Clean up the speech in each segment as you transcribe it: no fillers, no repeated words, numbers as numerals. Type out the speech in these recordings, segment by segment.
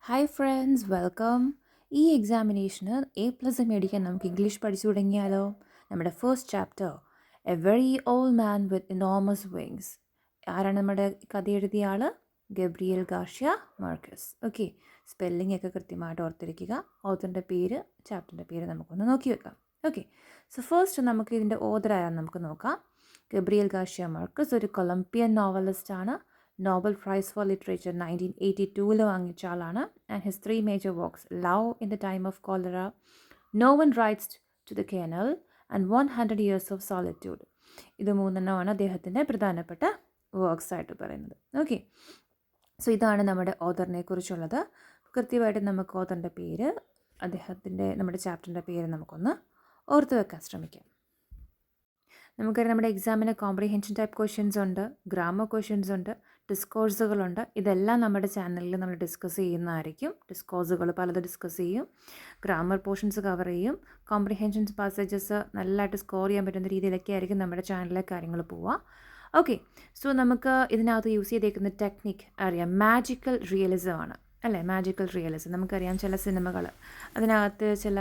Hi friends welcome. ഈ എക്സാമിനേഷന് A+ മേടിക്കാൻ നമുക്ക് ഇംഗ്ലീഷ് പഠിച്ചു തുടങ്ങിയാലോ? നമ്മുടെ first chapter a very old man with enormous wings. ആരാണ് നമ്മുടെ കഥ എഴുതിയ ആൾ? Gabriel Garcia Marquez. Okay, spelling ഒക്കെ കൃത്യമായിട്ട് ഓർത്തിരിക്കുക. ഓത്തറിൻ്റെ പേര്, ചാപ്റ്ററിൻ്റെ പേര് നമുക്കൊന്ന് നോക്കി വെക്കാം. ഓക്കെ, സോ ഫസ്റ്റ് നമുക്ക് ഇതിൻ്റെ ഓതർ ആരാന്ന് നമുക്ക് നോക്കാം. ഗബ്രിയേൽ ഗാർഷ്യ മാർക്കസ് ഒരു കൊളംബിയൻ നോവലിസ്റ്റാണ്. നോബൽ പ്രൈസ് ഫോർ ലിറ്ററേച്ചർ 1982 വാങ്ങിച്ച ആളാണ്. And his 3 major works love in the time of cholera, no one writes to the colonel and 100 years of solitude. ഇത് മൂന്നെണ്ണമാണ് അദ്ദേഹത്തിൻ്റെ പ്രധാനപ്പെട്ട വർക്ക്സ് ആയിട്ട് പറയുന്നത്. ഓക്കെ, സോ ഇതാണ് നമ്മുടെ ഓതറിനെ കുറിച്ചുള്ളത്. കൃത്യമായിട്ട് നമുക്ക് ഓതറിൻ്റെ പേര്, നമ്മുടെ ചാപ്റ്ററിൻ്റെ പേര് നമുക്കൊന്ന് ഓർത്ത് വെക്കാൻ ശ്രമിക്കാം. നമുക്കറിയാം നമ്മുടെ എക്സാമിന് കോംപ്രിഹെൻഷൻ ടൈപ്പ് ക്വസ്റ്റ്യൻസ് ഉണ്ട്, ഗ്രാമർ ക്വസ്റ്റ്യൻസ് ഉണ്ട്, ഡിസ്കോഴ്സുകളുണ്ട്. ഇതെല്ലാം നമ്മുടെ ചാനലിൽ നമ്മൾ ഡിസ്കസ് ചെയ്യുന്നതായിരിക്കും. ഡിസ്കോഴ്സുകൾ പലത് ഡിസ്കസ് ചെയ്യും, ഗ്രാമർ പോർഷൻസ് കവർ ചെയ്യും, കോംപ്രിഹെൻഷൻ പാസേജസ് നല്ലതായിട്ട് സ്കോർ ചെയ്യാൻ പറ്റുന്ന രീതിയിലൊക്കെ ആയിരിക്കും നമ്മുടെ ചാനലിലെ കാര്യങ്ങൾ പോവുക. ഓക്കെ, സോ നമുക്ക് ഇതിനകത്ത് യൂസ് ചെയ്തേക്കുന്ന ടെക്നിക്ക് അറിയാം, മാജിക്കൽ റിയലിസം ആണ് അല്ലേ? മാജിക്കൽ റിയലിസം നമുക്കറിയാം. ചില സിനിമകൾ അതിനകത്ത് ചില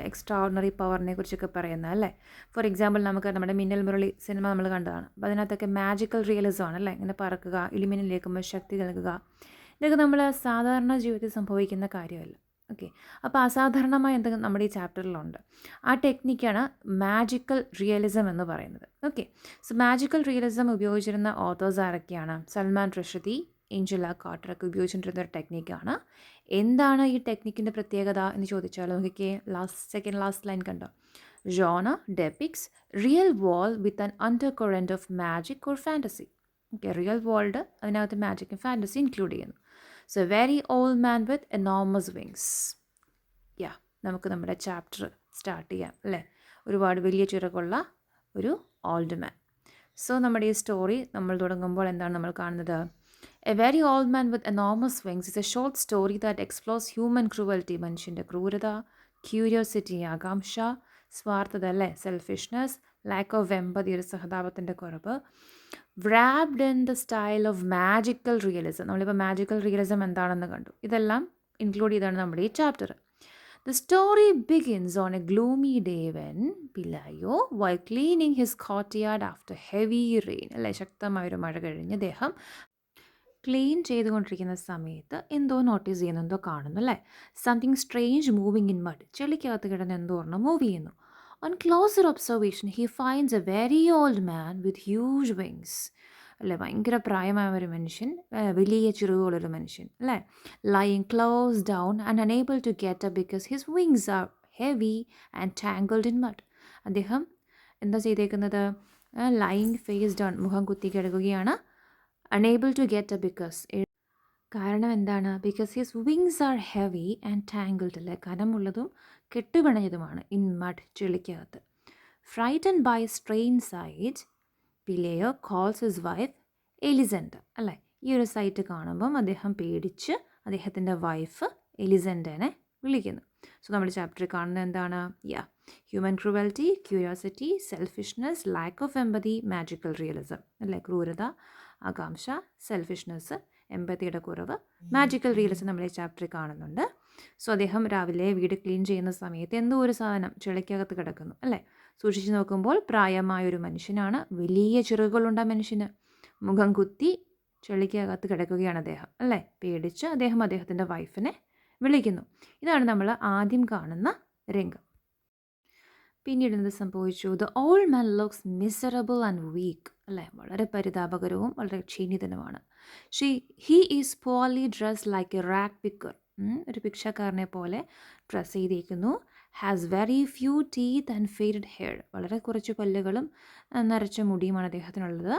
എക്സ്ട്രാ ഓർഡിനറി പവറിനെ കുറിച്ചൊക്കെ പറയുന്നത് അല്ലേ? ഫോർ എക്സാമ്പിൾ നമുക്ക് നമ്മുടെ മിന്നൽ മുരളി സിനിമ നമ്മൾ കണ്ടതാണ്. അപ്പോൾ അതിനകത്തൊക്കെ മാജിക്കൽ റിയലിസം ആണ് അല്ലേ? ഇങ്ങനെ പറക്കുക, ഇലിമിനിലേക്കുമ്പോൾ ശക്തി നൽകുക, ഇതൊക്കെ നമ്മൾ സാധാരണ ജീവിതത്തിൽ സംഭവിക്കുന്ന കാര്യമല്ല. ഓക്കെ, അപ്പോൾ അസാധാരണമായ എന്തെങ്കിലും നമ്മുടെ ഈ ചാപ്റ്ററിലുണ്ട്. ആ ടെക്നിക്കാണ് മാജിക്കൽ റിയലിസം എന്ന് പറയുന്നത്. ഓക്കെ, സോ മാജിക്കൽ റിയലിസം ഉപയോഗിച്ചിരുന്ന ഓതേഴ്സ് ആരൊക്കെയാണ്? സൽമാൻ റുഷ്ദി, ഏഞ്ചല കാർട്ടറൊക്കെ ഉപയോഗിച്ചിട്ടിരുന്ന ഒരു ടെക്നിക്കാണ്. എന്താണ് ഈ ടെക്നിക്കിൻ്റെ പ്രത്യേകത എന്ന് ചോദിച്ചാൽ നോക്കിക്കേ, സെക്കൻഡ് ലാസ്റ്റ് ലൈൻ കണ്ടോ? Genre depicts real world with an undercurrent of magic or fantasy. Okay, real world അതിനകത്ത് മാജിക്കും ഫാൻറ്റസി ഇൻക്ലൂഡ് ചെയ്യുന്നു. So very old man with enormous wings. Yeah, നമുക്ക് നമ്മുടെ ചാപ്റ്റർ സ്റ്റാർട്ട് ചെയ്യാം അല്ലേ? ഒരുപാട് വലിയ ചിറകുള്ള ഒരു ഓൾഡ് മാൻ. സോ നമ്മുടെ ഈ സ്റ്റോറി നമ്മൾ തുടങ്ങുമ്പോൾ എന്താണ് നമ്മൾ കാണുന്നത്? A very old man with enormous wings is a short story that explores human cruelty. മനുഷ്യൻ്റെ ക്രൂരത, ക്യൂരിയോസിറ്റി ആകാംക്ഷ, സ്വാർത്ഥത അല്ലേ, സെൽഫിഷ്നെസ്, ലാക്ക് ഓഫ് എമ്പതി ഒരു സഹതാപത്തിൻ്റെ കുറവ്, wrapped in the style of magical realism. നമ്മളിപ്പോൾ മാജിക്കൽ റിയലിസം എന്താണെന്ന് കണ്ടു. ഇതെല്ലാം ഇൻക്ലൂഡ് ചെയ്താണ് നമ്മുടെ ഈ chapter. The story begins on a gloomy day when Pelayo, while cleaning his courtyard after heavy rain, അല്ലേ, ശക്തമായൊരു മഴ കഴിഞ്ഞ് അദ്ദേഹം ക്ലീൻ ചെയ്തുകൊണ്ടിരിക്കുന്ന സമയത്ത് എന്തോ നോട്ടീസ് ചെയ്യുന്നു, എന്തോ കാണുന്നു അല്ലേ? Something strange moving in mud, ചെളിക്കകത്ത് കിടന്ന് എന്തോ ഒരെണ്ണം മൂവ് ചെയ്യുന്നു. On closer observation he finds a very old man with huge wings, അല്ലേ, ഭയങ്കര പ്രായമായ ഒരു മനുഷ്യൻ, വലിയ ചിറകുകളൊരു മനുഷ്യൻ അല്ലേ, lying close down and unable to get up because his wings are heavy and tangled in mud. അദ്ദേഹം എന്താ ചെയ്തേക്കുന്നത്? ലൈയിങ് ഫേസ് ഡൗൺ, മുഖം കുത്തി കിടക്കുകയാണ്. Unable to get up because, കാരണം എന്താണ്? Because his wings are heavy and tangled അല്ലേ, കനമുള്ളതും കെട്ടുപിണഞ്ഞതുമാണ്. ഇൻ മഡ്, ചെളിക്കകത്ത്. Frightened by strange sight Pelayo calls his wife Elisenda അല്ലേ. ഈ ഒരു സൈറ്റ് കാണുമ്പം അദ്ദേഹം പേടിച്ച് അദ്ദേഹത്തിൻ്റെ വൈഫ് എലിസെൻഡനെ വിളിക്കുന്നു. സോ നമ്മുടെ ചാപ്റ്ററിൽ കാണുന്നത് എന്താണ്? Human cruelty, curiosity, selfishness, lack of empathy, magical realism അല്ലേ. ക്രൂരത, ആകാംക്ഷ, സെൽഫിഷ്നെസ്, എമ്പത്തിയുടെ കുറവ്, മാജിക്കൽ റിയലിസം നമ്മൾ ഈ ചാപ്റ്ററിൽ കാണുന്നുണ്ട്. സോ അദ്ദേഹം രാവിലെ വീട് ക്ലീൻ ചെയ്യുന്ന സമയത്ത് എന്തോ ഒരു സാധനം ചെളിക്കകത്ത് കിടക്കുന്നു അല്ലേ. സൂക്ഷിച്ച് നോക്കുമ്പോൾ പ്രായമായൊരു മനുഷ്യനാണ്, വലിയ ചിറകുകളുണ്ട് ആ മനുഷ്യന്, മുഖം കുത്തി ചെളിക്കകത്ത് കിടക്കുകയാണ് അദ്ദേഹം അല്ലേ. പേടിച്ച് അദ്ദേഹം അദ്ദേഹത്തിൻ്റെ വൈഫിനെ വിളിക്കുന്നു. ഇതാണ് നമ്മൾ ആദ്യം കാണുന്ന രംഗം. പിന്നീട് എന്ത് സംഭവിച്ചു? The old man looks miserable and weak അല്ലേ, വളരെ പരിതാപകരവും വളരെ ക്ഷീണിതനുമാണ്. He is poorly dressed like a rag picker, ഒരു ഭിക്ഷക്കാരനെ പോലെ ഡ്രസ്സ് ചെയ്തിരിക്കുന്നു. Has very few teeth and faded hair, വളരെ കുറച്ച് പല്ലുകളും നരച്ച മുടിയുമാണ് അദ്ദേഹത്തിനുള്ളത്.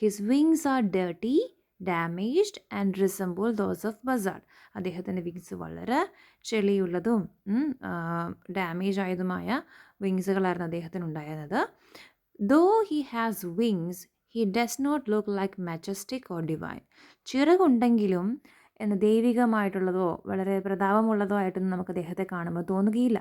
His wings are dirty, damaged and resemble those of buzzard, അദ്ദേഹത്തിൻ്റെ വിങ്സ് വളരെ ചെളിയുള്ളതും ഡാമേജ് ആയതുമായ വിങ്സുകളായിരുന്നു അദ്ദേഹത്തിനുണ്ടായിരുന്നത്. Though he has wings he does not look like majestic or divine, ചിറകുണ്ടെങ്കിലും ദൈവികമായിട്ടുള്ളതോ വളരെ പ്രതാപമുള്ളതോ ആയിട്ടൊന്നും നമുക്ക് അദ്ദേഹത്തെ കാണുമ്പോൾ തോന്നുകയില്ല.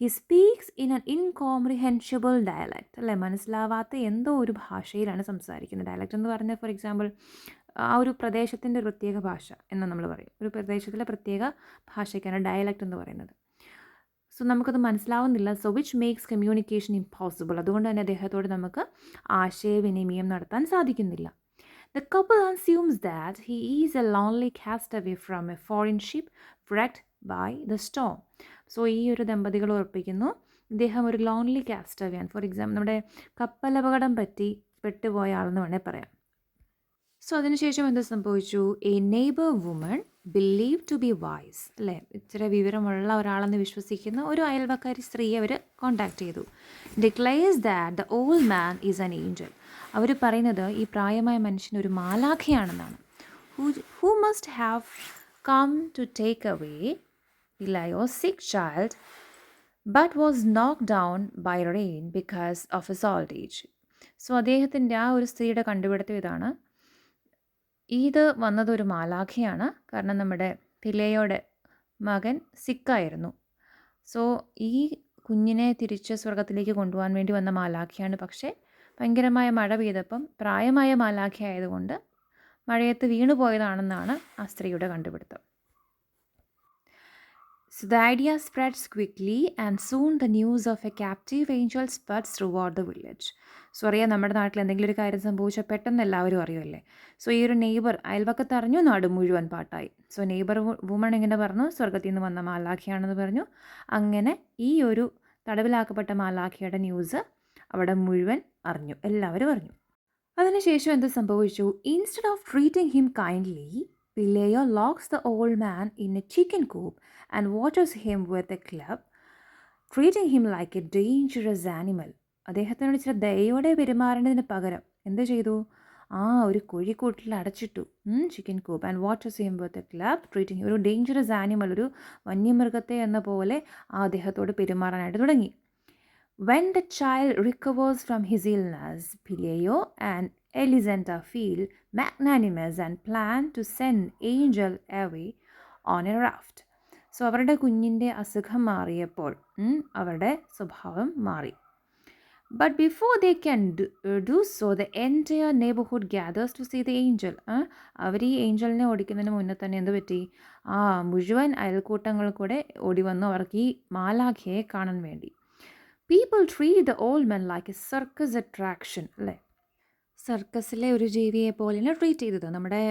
He speaks in an incomprehensible dialect അല്ലേ, മനസ്സിലാവാത്ത എന്തോ ഒരു ഭാഷയിലാണ് സംസാരിക്കുന്നത്. ഡയലക്റ്റ് എന്ന് പറഞ്ഞാൽ ഫോർ എക്സാമ്പിൾ ആ ഒരു പ്രദേശത്തിൻ്റെ ഒരു പ്രത്യേക ഭാഷ എന്ന് നമ്മൾ പറയും. ഒരു പ്രദേശത്തിലെ പ്രത്യേക ഭാഷയ്ക്കാണ് ഡയലക്റ്റ് എന്ന് പറയുന്നത്. സോ നമുക്കത് മനസ്സിലാവുന്നില്ല. So which makes communication impossible. അതുകൊണ്ട് തന്നെ അദ്ദേഹത്തോട് നമുക്ക് ആശയവിനിമയം നടത്താൻ സാധിക്കുന്നില്ല. The couple assumes that he is a lonely castaway from a foreign ship wrecked by the storm. So ഈ ഒരു ദമ്പതികൾ ഉറപ്പിക്കുന്നു ഇദ്ദേഹം ഒരു ലോൺലി കാസ്റ്റവേ ആണ്. ഫോർ എക്സാമ്പിൾ നമ്മുടെ കപ്പലപകടം പറ്റി പെട്ടുപോയ ആളെന്ന് വേണേൽ പറയാം. സോ അതിനുശേഷം എന്ത് സംഭവിച്ചു? A neighbour woman believe to be wise, അല്ലേ, ഇച്ചിരി വിവരമുള്ള ഒരാളെന്ന് വിശ്വസിക്കുന്ന ഒരു അയൽവക്കാരി സ്ത്രീയെ അവർ കോണ്ടാക്ട് ചെയ്തു. Declares that the old man is an angel. അവർ പറയുന്നത് ഈ പ്രായമായ മനുഷ്യൻ ഒരു മാലാഖയാണെന്നാണ്. Who must have come to take away Pelayo's sick child but was knocked down by rain because of his old age. So അദ്ദേഹത്തിൻ്റെ ആ ഒരു സ്ത്രീയുടെ കണ്ടുപിടുത്തം ഇതാണ്. ഇത് വന്നത് ഒരു മാലാഖയാണ്. കാരണം നമ്മുടെ പിലയോയുടെ മകൻ സിക്കായിരുന്നു. സോ ഈ കുഞ്ഞിനെ തിരിച്ച് സ്വർഗത്തിലേക്ക് കൊണ്ടുപോകാൻ വേണ്ടി വന്ന മാലാഖയാണ്. പക്ഷേ ഭയങ്കരമായ മഴ പെയ്തപ്പം പ്രായമായ മാലാഖ ആയതുകൊണ്ട് മഴയത്ത് വീണുപോയതാണെന്നാണ് ആ സ്ത്രീയുടെ കണ്ടുപിടുത്തം. So the idea spreads quickly and soon the news of a captive angel spreads throughout the village. So അറിയാം, നമ്മുടെ നാട്ടിൽ എന്തെങ്കിലും ഒരു കാര്യം സംഭവിച്ചാൽ പെട്ടെന്ന് എല്ലാവരും അറിയുമല്ലേ. സോ ഈ ഒരു നെയ്ബർ അയൽവക്കത്ത് അറിഞ്ഞു, നാട് മുഴുവൻ പാട്ടായി. സോ നെയ്ബർ വുമൺ ഇങ്ങനെ പറഞ്ഞു, സ്വർഗത്തിൽ നിന്ന് വന്ന മാലാഖയാണെന്ന് പറഞ്ഞു. അങ്ങനെ ഈ ഒരു തടവിലാക്കപ്പെട്ട മാലാഖയുടെ ന്യൂസ് അവിടെ മുഴുവൻ അറിഞ്ഞു, എല്ലാവരും അറിഞ്ഞു. അതിനുശേഷം എന്ത് സംഭവിച്ചു? Instead of treating him kindly, Pelayo locks the old man in a chicken coop and watches him with a club, treating him like a dangerous animal. അദ്ദേഹത്തിനോട് ഇച്ചിരി ദയോടെ പെരുമാറേണ്ടതിന് പകരം എന്ത് ചെയ്തു? ഒരു കോഴിക്കൂട്ടിൽ അടച്ചിട്ടു, chicken coop, and watches him with a club, treating ഒരു dangerous animal, ഒരു വന്യമൃഗത്തെ എന്ന പോലെ അദ്ദേഹത്തോട് പെരുമാറാനായിട്ട് തുടങ്ങി. When the child recovers from his illness, Pelayo and Elisenda feel magnanimous and plan to send Angel away on a raft. So അവരുടെ കുഞ്ഞിൻ്റെ അസുഖം മാറിയപ്പോൾ അവരുടെ സ്വഭാവം മാറി. But before they can do so the entire neighbourhood gathers to see the angel. അവർ ഈ ഏഞ്ചലിനെ ഓടിക്കുന്നതിന് മുന്നേ തന്നെ എന്ത് പറ്റി? മുഴുവൻ അയൽക്കൂട്ടങ്ങൾ കൂടെ ഓടി വന്നു അവർക്ക് ഈ മാലാഖയെ കാണാൻ വേണ്ടി. People treat the old men like A circus attraction, അല്ലേ, സർക്കസിലെ ഒരു ജീവിയെ പോലെയാണ് ട്രീറ്റ് ചെയ്തത്. നമ്മുടെ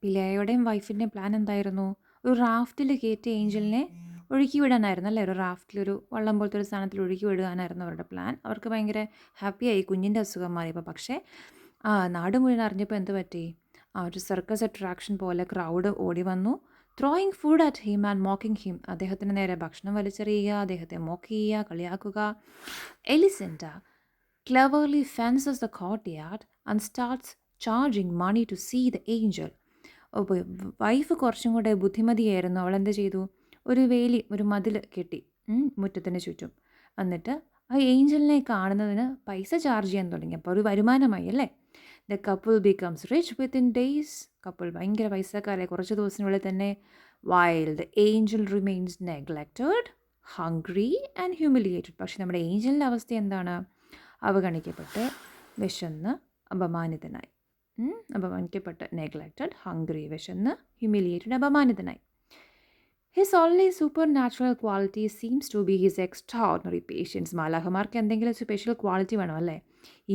പിലയോടെയും വൈഫിൻ്റെയും പ്ലാൻ എന്തായിരുന്നു? ഒരു റാഫ്റ്റിൽ കയറ്റി ഏഞ്ചലിനെ ഒഴുക്കി വിടാനായിരുന്നു, അല്ലേ, ഒരു റാഫ്റ്റിൽ ഒരു വള്ളം പോലത്തെ ഒരു സ്ഥാനത്തിൽ ഒഴുക്കി വിടാനായിരുന്നു അവരുടെ പ്ലാൻ. അവർക്ക് ഭയങ്കര ഹാപ്പിയായി കുഞ്ഞിൻ്റെ അസുഖം മാറിയപ്പോൾ. പക്ഷേ നാട് മുഴുവൻ അറിഞ്ഞപ്പോൾ എന്ത് പറ്റി? ഒരു സർക്കസ് അട്രാക്ഷൻ പോലെ ക്രൗഡ് ഓടി വന്നു, throwing food at him and mocking him. അദ്ദേഹത്തിന് നേരെ ഭക്ഷണം വലിച്ചെറിയുക, അദ്ദേഹത്തെ മോക്ക് ചെയ്യുക, കളിയാക്കുക. എലിസെൻഡ cleverly fences the courtyard and starts charging money to see the angel. Wife കുറച്ചും കൂടെ ബുദ്ധിമതിയായിരുന്നു. അവളെന്ത് ചെയ്തു? ഒരു വേലി, ഒരു മതിൽ കെട്ടി മുറ്റത്തിന് ചുറ്റും. എന്നിട്ട് ആ ഏഞ്ചലിനെ കാണുന്നതിന് പൈസ ചാർജ് ചെയ്യാൻ തുടങ്ങി. അപ്പോൾ ഒരു വരുമാനമായി, അല്ലേ. The couple becomes rich within days. Couple ഭയങ്കര പൈസക്കാരെ കുറച്ച് ദിവസത്തിനുള്ളിൽ തന്നെ. While the angel remains neglected, hungry and humiliated. പക്ഷെ നമ്മുടെ ഏഞ്ചലിൻ്റെ അവസ്ഥ എന്താണ്? അവഗണിക്കപ്പെട്ട്, വിശന്ന്, അപമാനിതനായി. അപമാനിക്കപ്പെട്ട്, നെഗ്ലക്റ്റഡ്, ഹംഗ്രി, വിശന്ന്, ഹ്യൂമിലിയേറ്റഡ്, അപമാനിതനായി. His only super natural quality seems to be his extraordinary patience. മാലാഖമാർക്ക് എന്തെങ്കിലും സ്പെഷ്യൽ ക്വാളിറ്റി വേണം, അല്ലേ.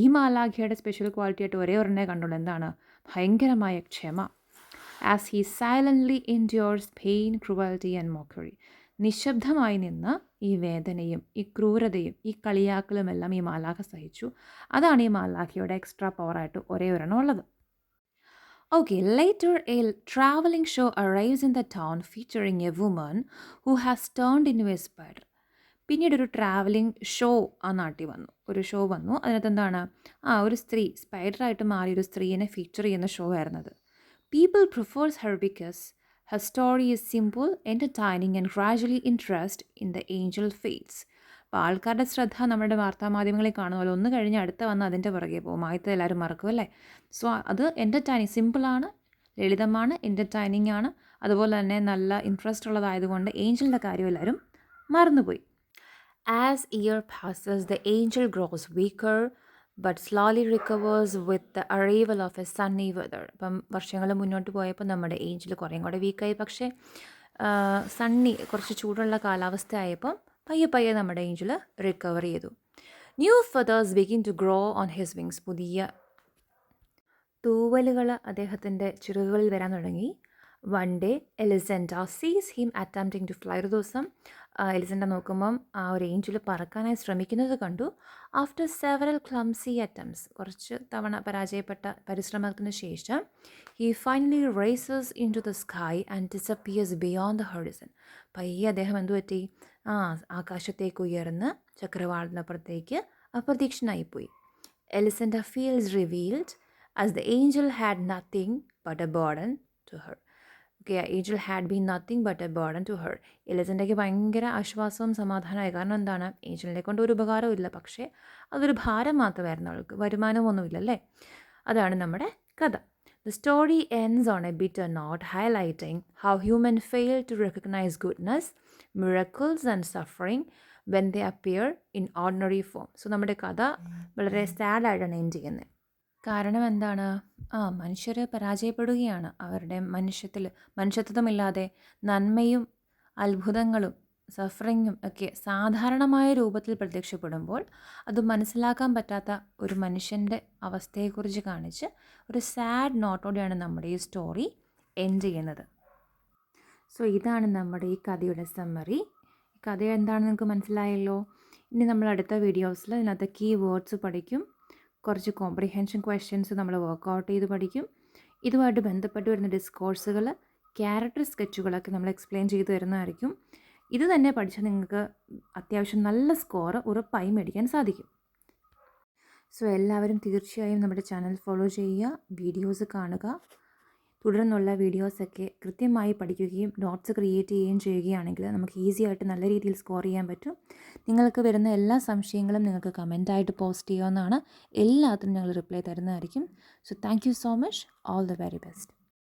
ഈ മാലാഖയുടെ സ്പെഷ്യൽ ക്വാളിറ്റി ആയിട്ട് ഒരേ ഒരെണ്ണേ കണ്ടുള്ളൂ. എന്താണ്? ഭയങ്കരമായ ക്ഷമ. As he silently endures pain, cruelty and mockery. നിശബ്ദമായി നിന്ന് ഈ വേദനയും ഈ ക്രൂരതയും ഈ കളിയാക്കലുമെല്ലാം ഈ മാലാഖ സഹിച്ചു. അതാണ് ഈ മാലാഖയുടെ എക്സ്ട്രാ പവറായിട്ട് ഒരേ ഒരെണ്ണം ഉള്ളത്. Okay, later a traveling show arrives in the town featuring a woman who has turned into a spider. പിന്നീട് ഒരു ട്രാവലിംഗ് ഷോ ആ നാട്ടിൽ വന്നു. ഒരു ഷോ വന്നു. അതിനകത്ത് എന്താണ്? ഒരു സ്ത്രീ സ്പൈഡറായിട്ട് മാറിയൊരു സ്ത്രീയെ ഫീച്ചർ ചെയ്യുന്ന ഷോ ആയിരുന്നത്. People prefers her because her story is simple, entertaining and gradually interest in the angel fades. അപ്പോൾ ആൾക്കാരുടെ ശ്രദ്ധ നമ്മുടെ വാർത്താമാധ്യമങ്ങളിൽ കാണുമല്ലോ, ഒന്ന് കഴിഞ്ഞ് അടുത്ത വന്ന് അതിൻ്റെ പുറകെ പോകും. ആദ്യത്തെ എല്ലാവരും മറക്കും, അല്ലേ. സോ അത് എൻ്റർടൈനിങ്, സിമ്പിളാണ്, ലളിതമാണ്, എൻ്റർടൈനിങ് ആണ്, അതുപോലെ തന്നെ നല്ല ഇൻട്രസ്റ്റ് ഉള്ളതായതുകൊണ്ട് ഏഞ്ചലിൻ്റെ കാര്യം എല്ലാവരും മറന്നുപോയി. As year passes, the angel grows weaker, but slowly recovers with the arrival of a sunny weather. ഇപ്പം വർഷങ്ങൾ മുന്നോട്ട് പോയപ്പോൾ നമ്മുടെ ഏഞ്ചൽ കുറേയും കൂടെ വീക്കായി, പക്ഷേ സണ്ണി കുറച്ച് ചൂടുള്ള കാലാവസ്ഥ ആയപ്പം പയ്യെ പയ്യെ നമ്മുടെ ഏഞ്ചൽ റിക്കവർ ചെയ്തു. New feathers begin to grow on his wings. പുതിയ തൂവലുകൾ അദ്ദേഹത്തിൻ്റെ ചിറകുകളിൽ വരാൻ തുടങ്ങി. വൺ ഡേ എലിസെൻഡ സീസ് ഹിം അറ്റംപ്റ്റിംഗ് ടു ഫ്ലൈ. ഒരു ദിവസം എലിസെൻഡ നോക്കുമ്പം ആ ഒരു ഏഞ്ചൽ പറക്കാനായി ശ്രമിക്കുന്നത് കണ്ടു. ആഫ്റ്റർ സെവറൽ ക്ലംസി അറ്റംപ്റ്റ്സ്, കുറച്ച് തവണ പരാജയപ്പെട്ട പരിശ്രമത്തിന് ശേഷം he finally rises into the sky and disappears beyond the horizon. പയ്യെ അദ്ദേഹം എന്തു പറ്റി, ആകാശത്തേക്ക് ഉയർന്ന് ചക്രവാളത്തിനപ്പുറത്തേക്ക് അപ്രത്യക്ഷനായിപ്പോയി. Elisenda feels relieved as the angel had nothing but a burden to her. Okay, angel had been nothing but a burden to her. എലിസൻ്റെക്ക് ഭയങ്കര ആശ്വാസവും സമാധാനമായി. കാരണം എന്താണ്, ഏഞ്ചലിനെ കൊണ്ട് ഒരു ഉപകാരവും ഇല്ല, പക്ഷേ അതൊരു ഭാരം മാത്രമായിരുന്നു അവൾക്ക്, വരുമാനമൊന്നുമില്ലല്ലേ. അതാണ് നമ്മുടെ കഥ. The story ends on a bitter note, highlighting how humans fail to recognize goodness, miracles and suffering when they appear in ordinary form. So നമ്മുടെ കഥ വളരെ സാഡായിട്ടാണ് എൻഡ് ചെയ്യുന്നത്. കാരണം എന്താണ്, മനുഷ്യർ പരാജയപ്പെടുകയാണ്. അവരുടെ മനുഷ്യത്വമില്ലാതെ നന്മയും അത്ഭുതങ്ങളും സഫറിങ്ങും ഒക്കെ സാധാരണമായ രൂപത്തിൽ പ്രത്യക്ഷപ്പെടുമ്പോൾ അത് മനസ്സിലാക്കാൻ പറ്റാത്ത ഒരു മനുഷ്യൻ്റെ അവസ്ഥയെക്കുറിച്ച് കാണിച്ച് ഒരു സാഡ് നോട്ടോടെയാണ് നമ്മുടെ ഈ സ്റ്റോറി എൻഡ് ചെയ്യുന്നത്. സോ ഇതാണ് നമ്മുടെ ഈ കഥയുടെ സമ്മറി. ഈ കഥ എന്താണെന്ന് നിങ്ങൾക്ക് മനസ്സിലായല്ലോ. ഇനി നമ്മൾ അടുത്ത വീഡിയോസിൽ ഇതിനകത്ത് കീ വേർഡ്സ് പഠിക്കും, കുറച്ച് കോംപ്രിഹെൻഷൻ ക്വസ്റ്റ്യൻസ് നമ്മൾ വർക്കൗട്ട് ചെയ്ത് പഠിക്കും. ഇതുമായിട്ട് ബന്ധപ്പെട്ട് വരുന്ന ഡിസ്കോഴ്സുകൾ, ക്യാരക്ടർ സ്കെച്ചുകളൊക്കെ നമ്മൾ എക്സ്പ്ലെയിൻ ചെയ്ത് തരുന്നതായിരിക്കും. ഇത് തന്നെ പഠിച്ചാൽ നിങ്ങൾക്ക് അത്യാവശ്യം നല്ല സ്കോർ ഉറപ്പായി മേടിക്കാൻ സാധിക്കും. സോ എല്ലാവരും തീർച്ചയായും നമ്മുടെ ചാനൽ ഫോളോ ചെയ്യുക, വീഡിയോസ് കാണുക. തുടർന്നുള്ള വീഡിയോസൊക്കെ കൃത്യമായി പഠിക്കുകയും നോട്ട്സ് ക്രിയേറ്റ് ചെയ്യുകയും ചെയ്യുകയാണെങ്കിൽ നമുക്ക് ഈസി ആയിട്ട് നല്ല രീതിയിൽ സ്കോർ ചെയ്യാൻ പറ്റും. നിങ്ങൾക്ക് വരുന്ന എല്ലാ സംശയങ്ങളും നിങ്ങൾക്ക് കമൻറ്റായിട്ട് പോസ്റ്റ് ചെയ്യാവുന്നതാണ്. എല്ലാത്തിനും ഞങ്ങൾ റിപ്ലൈ തരുന്നതായിരിക്കും. So thank you so much. All the very best.